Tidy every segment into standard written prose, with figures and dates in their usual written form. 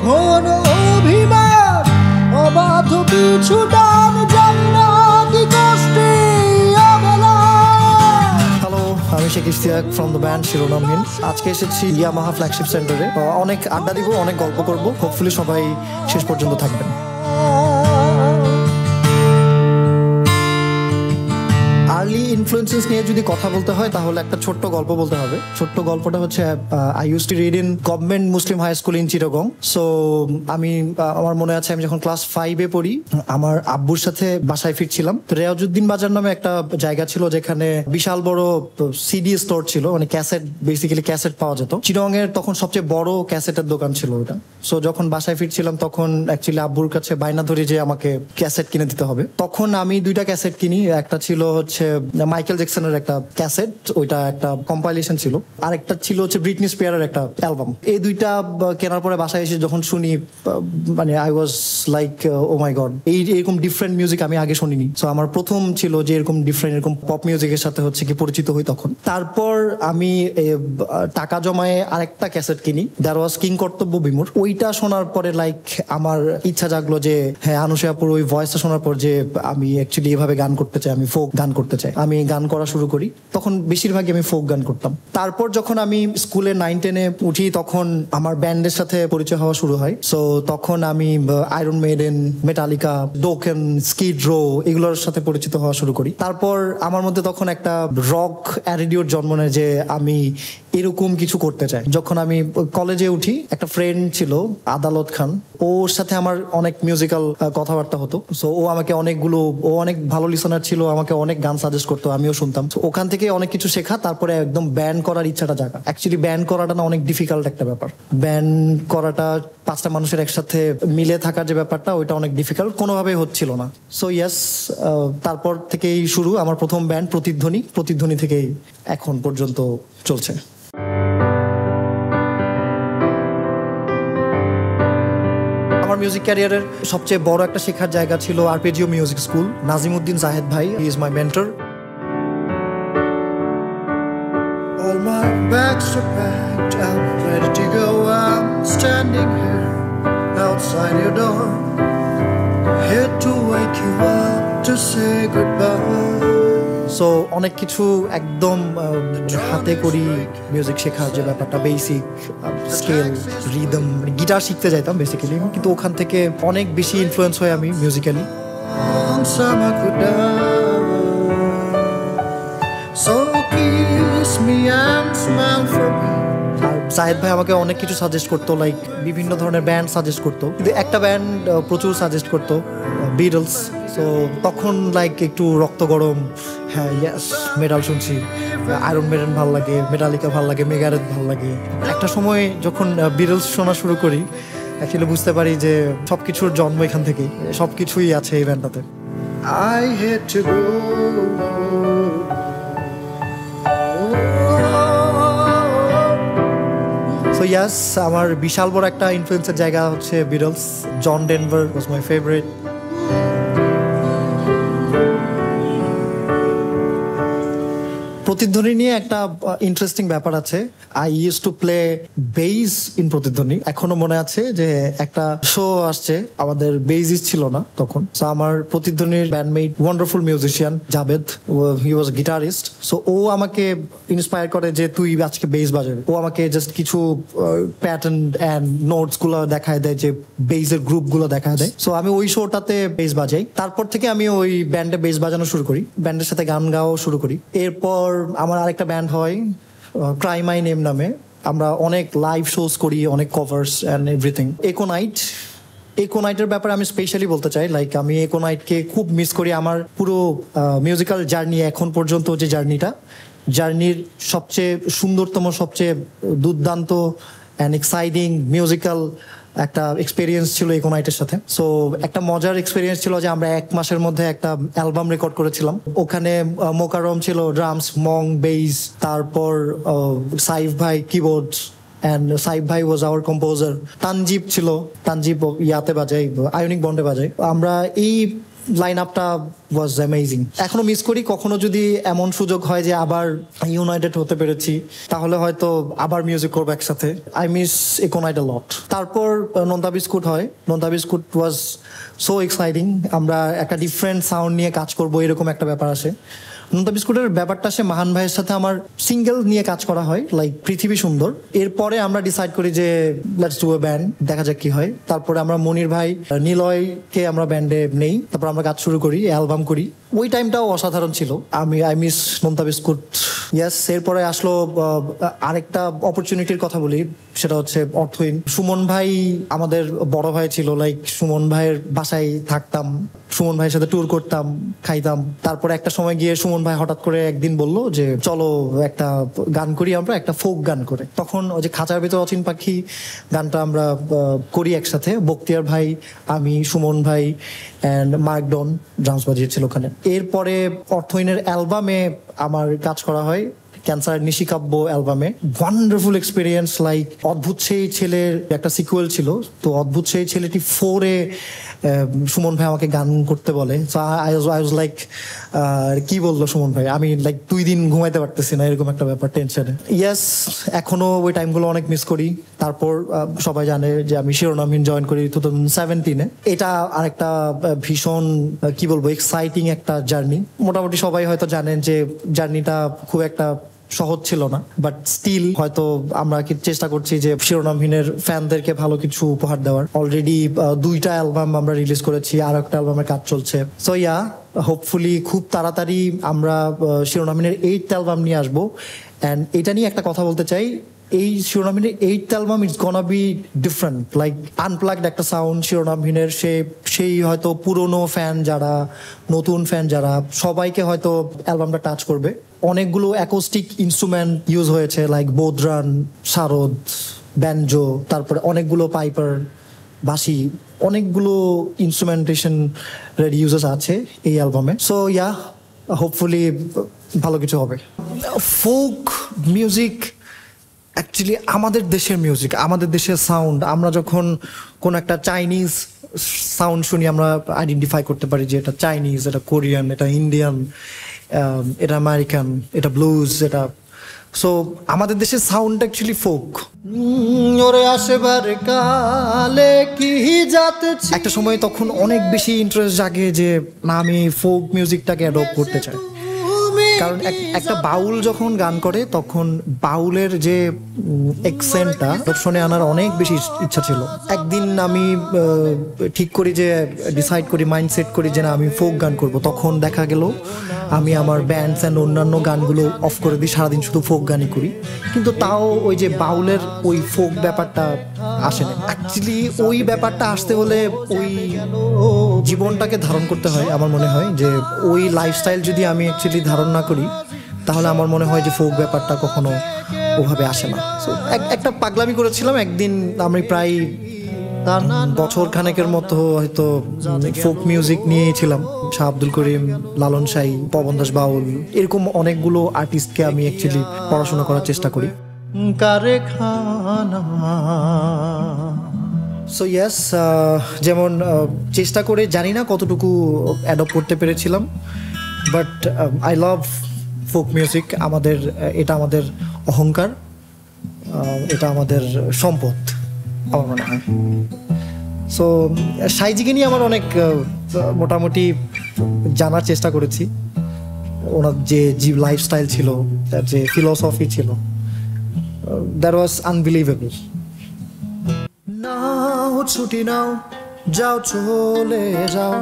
কখনো অভিমান অবাধ পিছু টান জান্নাতি কষ্টে অবলা। হ্যালো, আমি Sheikh Ishtiaq from the band Shironamhin. আজকে এসেছি ইয়ামাহা ফ্ল্যাগশিপ সেন্টারে। অনেক আড্ডা দিব, অনেক গল্প করব। হোপফুলি সবাই শেষ পর্যন্ত থাকবেন। আর্লি ইনফ্লুয়েন্সেস নিয়ে যদি কথা বলতে হয় তাহলে একটা ছোট্ট গল্প বলতে হবে। ছোট্ট গল্পটা হচ্ছে, I use to read in government Muslim high school in Chittagong. So আমার মনে আছে আমি যখন ক্লাস 5-এ পড়ি, আমার আব্বুর সাথে বাসায় ফিরছিলাম। তো রেয়াজউদ্দিন বাজার নামে একটা জায়গা ছিল যেখানে বিশাল বড় সিডি স্টোর ছিল, মানে ক্যাসেট, বেসিক্যালি ক্যাসেট পাওয়া যেত। চিটাগং এর তখন সবচেয়ে বড় ক্যাসেটের দোকান ছিল ওটা। সো যখন বাসায় ফিরছিলাম তখন অ্যাকচুয়ালি আব্বুর কাছে বায়না ধরি যে আমাকে ক্যাসেট কিনে দিতে হবে। তখন আমি 2টা ক্যাসেট কিনি। একটা ছিল হচ্ছে মাইকেল জ্যাকসনের একটা ক্যাসেট, ওইটা একটা কম্পাইলেশন ছিল। আর একটা ছিল হচ্ছে ব্রিটনি স্পিয়ারের একটা অ্যালবাম। এই 2টা কেনার পরে বাসায় এসে যখন শুনি, মানে I was like oh my god, এরকম ডিফারেন্ট মিউজিক আমি আগে শুনিনি। সো আমার প্রথম ছিল যে এরকম ডিফারেন্ট এরকম পপ মিউজিকের সাথে হচ্ছে কি পরিচিত হই তখন। তারপর আমি টাকা জমায়ে আরেকটা ক্যাসেট কিনি, দ্যাট ওয়াজ কিং কর্তব্য বিমূর। ওইটা শোনার পরে লাইক আমার ইচ্ছা জাগলো যে হ্যাঁ, আনুশাপুর ওই ভয়েসটা শোনার পর যে আমি অ্যাকচুয়ালি এভাবে গান করতে চাই, আমি ফোক গান করতে চাই। আমি গান করা শুরু করি। তখন বেশিরভাগই আমি ফোক গান করতাম। তারপর যখন আমি স্কুলে 9-10-এ উঠি তখন আমার ব্যান্ডের সাথে পরিচয় হওয়া শুরু হয়। সো তখন আমি Iron Maiden, Metallica, Dokken, Skid Row এগুলোর সাথে পরিচিত হওয়া শুরু করি। তারপর আমার মধ্যে তখন একটা রক অ্যাটিটিউড জন্ম নেয় যে আমি এরকম কিছু করতে চাই। যখন আমি কলেজে উঠি, একটা ফ্রেন্ড ছিল আদালত খান, ওর সাথে আমার অনেক মিউজিক্যাল কথাবার্তা হতো। সো ও আমাকে ও অনেক ভালো লিসনার ছিল, আমাকে অনেক গান সাজেস্ট করতো, আমিও শুনতাম। ওখান থেকে অনেক কিছু শেখা, তারপরে একদম ব্যান্ড করার ইচ্ছাটা জাগা। অ্যাকচুয়ালি ব্যান্ড করাটা না অনেক ডিফিকাল্ট একটা ব্যাপার। ব্যান্ড করাটা 5টা মানুষের একসাথে মিলে থাকার যে ব্যাপারটা, ওইটা অনেক ডিফিকাল্ট, কোনোভাবেই হচ্ছিল না। সো ইয়েস, তারপর থেকেই শুরু আমার প্রথম ব্যান্ড প্রতিধ্বনি থেকেই এখন পর্যন্ত চলছে। আমার মিউজিক ক্যারিয়ারের সবচেয়ে বড় একটা শেখার জায়গা ছিল আরপেজিও মিউজিক স্কুল। নাজিমউদ্দিন জাহেদ ভাই, he is my mentor. All my bags are packed, I'm ready to go. I'm standing here outside your door, here to wake you up to say goodbye. So অনেক কিছু একদম হাতে করি মিউজিক শেখার যে ব্যাপারটা, basic scale, rhythm, guitar শিখতে যাইতাম বেসিক্যালি, কিন্তু ওখান থেকে অনেক বেশি ইনফ্লুয়েন্স হয় আমি মিউজিক্যালি। আর জাহেদ ভাই আমাকে অনেক কিছু সাজেস্ট করতো, লাইক বিভিন্ন ধরনের ব্যান্ড সাজেস্ট করতো, কিন্তু একটা ব্যান্ড প্রচুর সাজেস্ট করতো, বিটলস। সো তখন লাইক একটু রক্ত গরম, হ্যাঁ ইয়েস, মেটাল শুনছি, আয়রন মেডেন ভাল লাগে, মেটালিকা ভাল লাগে, মেগারেথ ভাল লাগে। একটা সময় যখন বিটলস শোনা শুরু করি, অ্যাকচুয়ালি বুঝতে পারি যে সবকিছুর জন্ম এখান থেকেই, সবকিছুই আছে এই ব্যান্ডটাতে। I hate to go. So yes, আমার বিশাল বড় একটা ইনফ্লুয়েন্সের জায়গা হচ্ছে Beatles. John Denver was my favourite. Protidhwani নিয়ে একটা ইন্টারেস্টিং ব্যাপার আছে। I use to play bass in Protidhwani. এখনো মনে আছে যে একটা শো আসছে, আমাদের বেসিস্ট ছিল না তখন। সো আমার প্রতিধ্বনির ব্যান্ডমেট, ওয়ান্ডারফুল মিউজিশিয়ান জাবেদ, হি ওয়াজ গিটারিস্ট। সো ও আমাকে ইন্সপায়ার করে যে তুই আজকে বেস বাজাবি। ও আমাকে জাস্ট কিছু প্যাটার্ন অ্যান্ড নোটস গুলো দেখায় দেয়, যে বেসের গ্রুপ গুলো দেখায় দেয়। সো আমি ওই শোটাতে বেস বাজাই। তারপর থেকে আমি ওই ব্যান্ডে বেস বাজানো শুরু করি, ব্যান্ডের সাথে গান গাওয়া শুরু করি। এরপর আমার আরেকটা ব্যান্ড হয় ক্রাই মাই নেম নামে। আমরা অনেক লাইভ শোজ করি, অনেক কভার্স অ্যান্ড এভরিথিং। একোনাইটের ব্যাপারে আমি স্পেশালি বলতে চাই, লাইক আমি একোনাইটকে খুব মিস করি। আমার পুরো মিউজিক্যাল জার্নি এখন পর্যন্ত, যে জার্নির সবচেয়ে সুন্দরতম, সবচেয়ে দুর্দান্ত অ্যান্ড এক্সাইটিং মিউজিক্যাল একটা এক্সপেরিয়েন্স ছিল একোনাইটের সাথে। সো একটা মজার এক্সপেরিয়েন্স ছিল যে আমরা 1 মাসের মধ্যে একটা অ্যালবাম রেকর্ড করেছিলাম। ওখানে মোকারম ছিল ড্রামস, মং বেস, তারপর সাইফ ভাই keyboards, and Saif Bhai was our composer. Tanjeeb ছিল, তানজিব ইয়াতে বাজায়, আয়নিক বন্ডে বাজায়। আমরা এই লাইন আপটা ওয়াজ অ্যামেজিং। এখনো মিস করি, কখনো যদি এমন সুযোগ হয় যে আবার ইউনাইটেড হতে পেরেছি তাহলে হয়তো আবার মিউজিক করবো একসাথে। আই মিস একোনাইট আ লট। তারপর নোনতা বিস্কুট হয়। নোনতা বিস্কুট ওয়াজ সো এক্সাইটিং। আমরা একটা ডিফারেন্ট সাউন্ড নিয়ে কাজ করবো এরকম একটা ব্যাপার আসে। নোনতা বিস্কুটের ব্যাপারটা সে মাহান ভাইয়ের সাথে আমার সিঙ্গেল নিয়ে কাজ করা হয়, লাইক পৃথিবী সুন্দর। এরপরে আমরা ডিসাইড করি যে লেটস ডু এ ব্যান্ড, দেখা যাক কি হয়। তারপরে আমরা মনির ভাই নিলয়কে আমরা ব্যান্ডে নেই, তারপর আমরা কাজ শুরু করি, অ্যালবাম করি। ওই টাইমটাও অসাধারণ ছিল। আই মিস নোনতা বিস্কুট। ইয়াস, এরপরে আসলো আরেকটা অপরচুনিটির কথা বলি, সেটা হচ্ছে অর্থহীন। সুমন ভাই আমাদের বড় ভাই ছিল, লাইক সুমন ভাইয়ের বাসায় থাকতাম, সুমন ভাইয়ের সাথে ট্যুর করতাম, খাইতাম। তারপরে একটা সময় গিয়ে সুমন ভাই হঠাৎ করে একদিন বলল যে চলো একটা গান করি, আমরা একটা ফোক গান করে। তখন ওই যে খাঁচার ভেতর অচিন পাখি গানটা আমরা করি একসাথে। বক্তিয়ার ভাই, আমি, সুমন ভাই অ্যান্ড মার্ক ডন ড্রামস বাজিয়েছিল ওখানে। এরপরে অর্থহীনের অ্যালবামে আমার কাজ করা হয়, ক্যান্সার নিশিকাব্য অ্যালবামে। ওয়ান্ডারফুল এক্সপিরিয়েন্স, লাইক অদ্ভুত সেই ছেলের একটা সিকুয়েল ছিল, তো অদ্ভুত সেই ছেলেটি 4-এ সুমন ভাই আমাকে গান করতে বলে। সো আই ওয়াজ লাইক কি বললো সুমন ভাই, আমি লাইক 2 দিন ঘুমাইতে পারতেছি না, এরকম একটা ব্যাপার, টেনশনে। ইয়েস, এখনো ওই টাইমগুলো অনেক মিস করি। তারপর সবাই জানে যে আমি শিরোনামহীন জয়েন করি 2017-এ। এটা আরেকটা ভীষণ কি বলবো এক্সাইটিং একটা জার্নি। মোটামুটি সবাই হয়তো জানেন যে জার্নিটা খুব একটা সহজ ছিল না, বাট স্টিল হয়তো আমরা কি চেষ্টা করছি যে শিরোনামহীনের ফ্যানদেরকে ভালো কিছু উপহার দেওয়ার। অলরেডি 2টা অ্যালবাম আমরা রিলিজ করেছি, আর একটা অ্যালবামের কাজ চলছে। সো ইয়া, হোপফুলি খুব তাড়াতাড়ি আমরা শিরোনামহীনের 8th অ্যালবাম নিয়ে আসবো। অ্যান্ড এটা নিয়ে একটা কথা বলতে চাই, এই শিরোনামহীনের 8th album it's গনা B different, like unplugged একটা সাউন্ড শিরোনামহীনের। সেই হয়তো পুরনো ফ্যান যারা, নতুন ফ্যান যারা, সবাইকে হয়তো অ্যালবামটা টাচ করবে। অনেকগুলো অ্যাকোস্টিক ইনস্ট্রুমেন্ট ইউজ হয়েছে, লাইক বোদ্রান, শারদ, ব্যানজো, তারপরে অনেকগুলো পাইপার, বাঁশি, অনেকগুলো ইনস্ট্রুমেন্টেশন ইউজেস আছে এই অ্যালবামে। সো ইয়া, হোপফুলি ভালো কিছু হবে। ফোক মিউজিক অ্যাকচুয়ালি আমাদের দেশের মিউজিক, আমাদের দেশের সাউন্ড। আমরা যখন কোনো একটা চাইনিজ সাউন্ড শুনি আমরা আইডেন্টিফাই করতে পারি যে এটা চাইনিজ, এটা কোরিয়ান, এটা ইন্ডিয়ান, এটা আমেরিকান, এটা ব্লুজ, এটা। সো আমাদের দেশের সাউন্ড অ্যাকচুয়ালি ফোক। ওরে আসেবার কালে কি যাতে, একটা সময় তখন অনেক বেশি ইন্টারেস্ট জাগে যে না, আমি ফোক মিউজিকটাকে অ্যাডপ্ট করতে চাই। কারণ একটা বাউল যখন গান করে তখন বাউলের যে এক্সেন্টটা অপশনে আনার অনেক বেশি ইচ্ছা ছিল। একদিন আমি ঠিক করি যে ডিসাইড করি, মাইন্ডসেট করি যে না, আমি ফোক গান করব। তখন দেখা গেল আমি আমার ব্যান্ডস অ্যান্ড অন্যান্য গানগুলো অফ করে দিই, সারাদিন শুধু ফোক গানই করি। কিন্তু তাও ওই যে বাউলের ওই ফোক ব্যাপারটা আসে না। অ্যাকচুয়ালি ওই ব্যাপারটা আসতে হলে ওই জীবনটাকে ধারণ করতে হয়। আমার মনে হয় যে ওই লাইফস্টাইল যদি আমি অ্যাকচুয়ালি ধারণ না করি তাহলে আমার মনে হয় যে ফোক ব্যাপারটা কখনো ওভাবে আসে না। সো একটা পাগলামি করেছিলাম একদিন। আমি প্রায় বছর খানেকের মতো হয়তো ফোক মিউজিক নিয়েই ছিলাম। শাহ আব্দুল করিম, লালন সাই, পবন দাস বাউল, এরকম অনেকগুলো আর্টিস্টকে আমি অ্যাকচুয়ালি পড়াশোনা করার চেষ্টা করি। সো ইয়েস, যেমন চেষ্টা করে জানি না কতটুকু অ্যাডপ্ট করতে পেরেছিলাম, but I love folk music. আমাদের এটা আমাদের অহংকার, এটা আমাদের সম্পদ আমার মনে হয়। সো সাইজিকে নিয়ে আমার অনেক মোটামুটি জানার চেষ্টা করেছি। ওনার যে লাইফস্টাইল ছিল, তার যে ফিলসফি ছিল, দ্যাট ওয়াজ আনবিলিভেবল। নাও ছুটি নাও, যাও চলে যাও,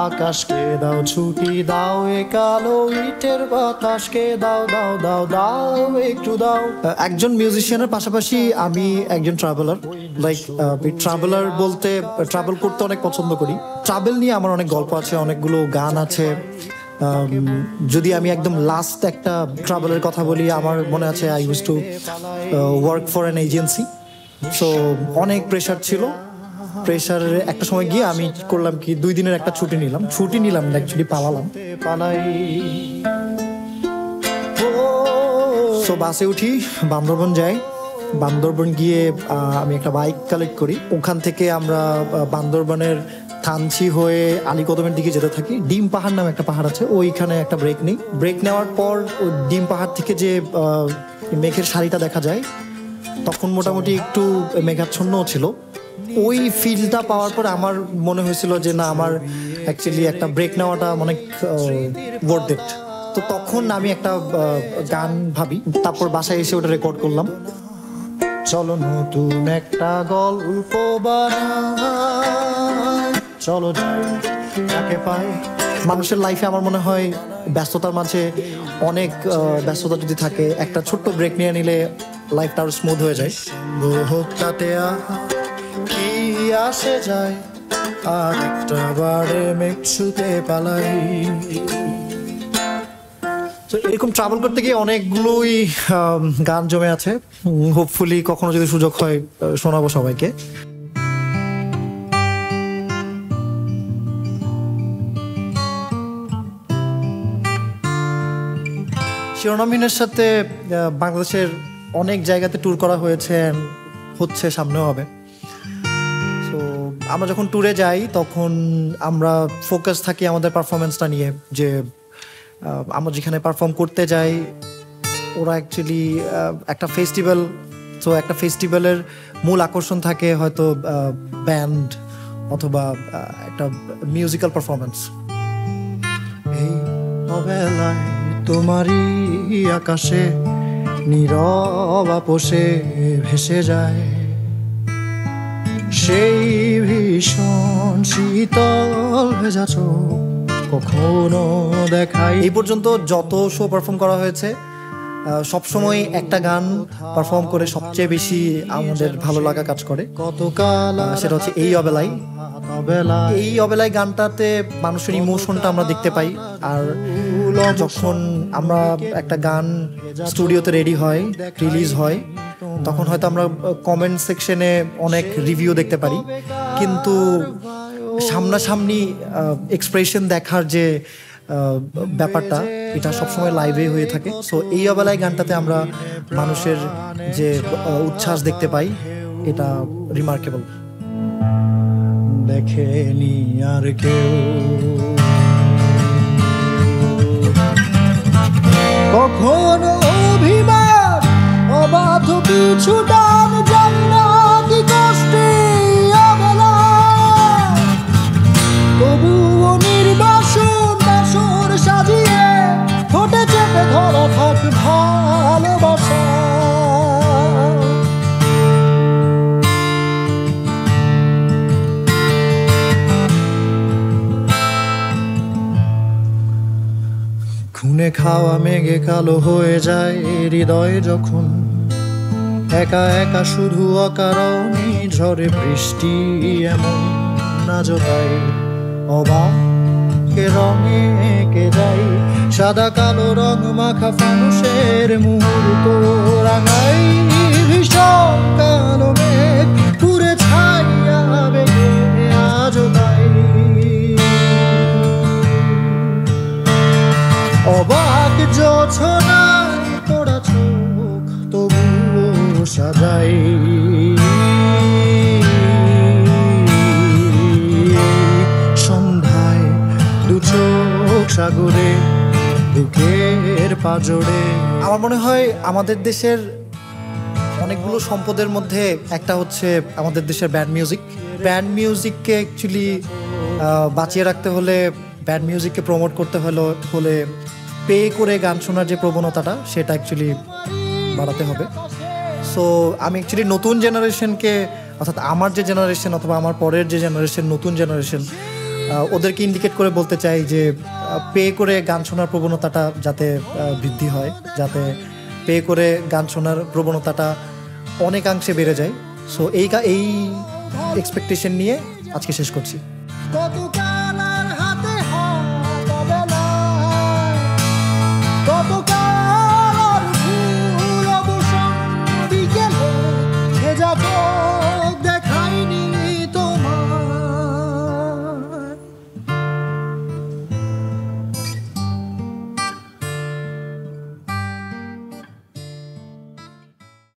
আকাশকে দাও ছুটি দাও, এ কালো ইটের বাতাসকে দাও দাও দাও দাও একটু দাও। একজন মিউজিশিয়ানের পাশাপাশি আমি একজন ট্রাভেলার। লাইক ট্রাভেলার বলতে ট্রাভেল করতে অনেক পছন্দ করি। ট্রাভেল নিয়ে আমার অনেক গল্প আছে, অনেকগুলো গান আছে। যদি আমি একদম লাস্ট একটা ট্রাভেলের কথা বলি, আমার মনে আছে I use to work for an agency. So অনেক প্রেশার ছিল। প্রেশারের একটা সময় গিয়ে আমি করলাম কি, 2 দিনের একটা ছুটি নিলাম অ্যাকচুয়ালি পালালাম। সো বাসে উঠি, বান্দরবন যাই। বান্দরবন গিয়ে আমি একটা বাইক কালেক্ট করি। ওখান থেকে আমরা বান্দরবনের থানচি হয়ে আলীকদমের দিকে যেতে থাকি। ডিম পাহাড় নামে একটা পাহাড় আছে, ওইখানে একটা ব্রেক নেই। ব্রেক নেওয়ার পর ওই ডিম পাহাড় থেকে যে মেঘের শাড়িটা দেখা যায়, তখন মোটামুটি একটু মেঘাচ্ছন্নও ছিল। ওই ফিলটা পাওয়ার পর আমার মনে হয়েছিল যে না, আমার অ্যাকচুয়ালি একটা ব্রেক নেওয়াটা অনেক ওয়ার্থ ইট। তো তখন আমি একটা গান ভাবি, তারপর বাসায় এসে ওটা রেকর্ড করলাম। চলো নতুন একটা গল্প বানাই, চলো যাই যাকে পাই। মানুষের লাইফে আমার মনে হয় ব্যস্ততার মাঝে অনেক ব্যস্ততা যদি থাকে, একটা ছোট্ট ব্রেক নিয়ে নিলে লাইফটা আরো স্মুথ হয়ে যায়। হোক তাতে কি আসে যায়, আর একটা বারে মেঘ ছুতে পালাই। তো এরকম ট্রাভেল করতে গিয়ে অনেকগুলোই গান জমে আছে। হোপফুলি কখনো যদি সুযোগ হয় শোনাবো সবাইকে। শিরোনামহীনের সাথে বাংলাদেশের অনেক জায়গাতে ট্যুর করা হয়েছে, হচ্ছে, সামনেও হবে। তো আমরা যখন ট্যুরে যাই তখন আমরা ফোকাস থাকি আমাদের পারফরমেন্সটা নিয়ে, যে আমরা যেখানে পারফর্ম করতে যাই ওরা অ্যাকচুয়ালি একটা ফেস্টিভ্যাল, তো একটা ফেস্টিভ্যালের মূল আকর্ষণ থাকে হয়তো ব্যান্ড অথবা একটা মিউজিক্যাল পারফরমেন্স। এই অবেলায় তোমারই আকাশে নীরব আপোষে ভেসে যায় সেই ভীষণ শীতল ভেজা চোখ, কখনো দেখাই। এই পর্যন্ত যত শো পারফর্ম করা হয়েছে সবসময় একটা গান পারফর্ম করে সবচেয়ে বেশি আমাদের ভালো লাগা কাজ করে, সেটা হচ্ছে এই অবেলায়। এই অবেলায় গানটাতে মানুষের ইমোশনটা আমরা দেখতে পাই। আর যখন আমরা একটা গান স্টুডিওতে রেডি হয়, রিলিজ হয়, তখন হয়তো আমরা কমেন্ট সেকশনে অনেক রিভিউ দেখতে পারি, কিন্তু সামনাসামনি এক্সপ্রেশন দেখার যে ব্যাপারটা, এটা সবসময় লাইভে হয়ে থাকে। সো এই অবেলায় গানটাতে আমরা মানুষের যে উচ্ছ্বাস দেখতে পাই, এটা রিমার্কেবল। দেখেনি আর কেউ কখনো অভিমান, অবাধ পিছু টান, জানি না কি কষ্টে অবেলায়, তবুও নির্বাসন বাসর সাজিয়ে ঠোঁটে চেপে ধরা থাক ভালোবাসা। খুনে খাওয়া মেঘে কালো হয়ে যায় হৃদয় যখন, একা একা শুধু অকারণে ঝরে বৃষ্টি এমন না জোটায়। অবাকে রঙে এঁকে যাই সাদা কালো রং মাখা ফানুষের মুহূর্ত রাঙাই, ভীষণ কালো মেঘ পুরে ছাইয়া বেগে আজো গাই। অবাক জোছনায় তোরা চোখ তবুও সাজাই, সন্ধ্যায় দু চোখ সাগরে বুকের পাজরে। আমার মনে হয় আমাদের দেশের অনেকগুলো সম্পদের মধ্যে একটা হচ্ছে আমাদের দেশের ব্যান্ড মিউজিক। ব্যান্ড মিউজিককে অ্যাকচুয়ালি বাঁচিয়ে রাখতে হলে, ব্যান্ড মিউজিককে প্রমোট করতে হলে পে করে গান শোনার যে প্রবণতাটা, সেটা অ্যাকচুয়ালি বাড়াতে হবে। সো আমি অ্যাকচুয়ালি নতুন জেনারেশনকে, অর্থাৎ আমার যে জেনারেশন অথবা আমার পরের যে জেনারেশন, নতুন জেনারেশন, ওদেরকে ইন্ডিকেট করে বলতে চাই যে পে করে গান শোনার প্রবণতাটা যাতে বৃদ্ধি হয়, যাতে পে করে গান শোনার প্রবণতাটা অনেকাংশে বেড়ে যায়। সো এই এক্সপেকটেশন নিয়ে আজকে শেষ করছি।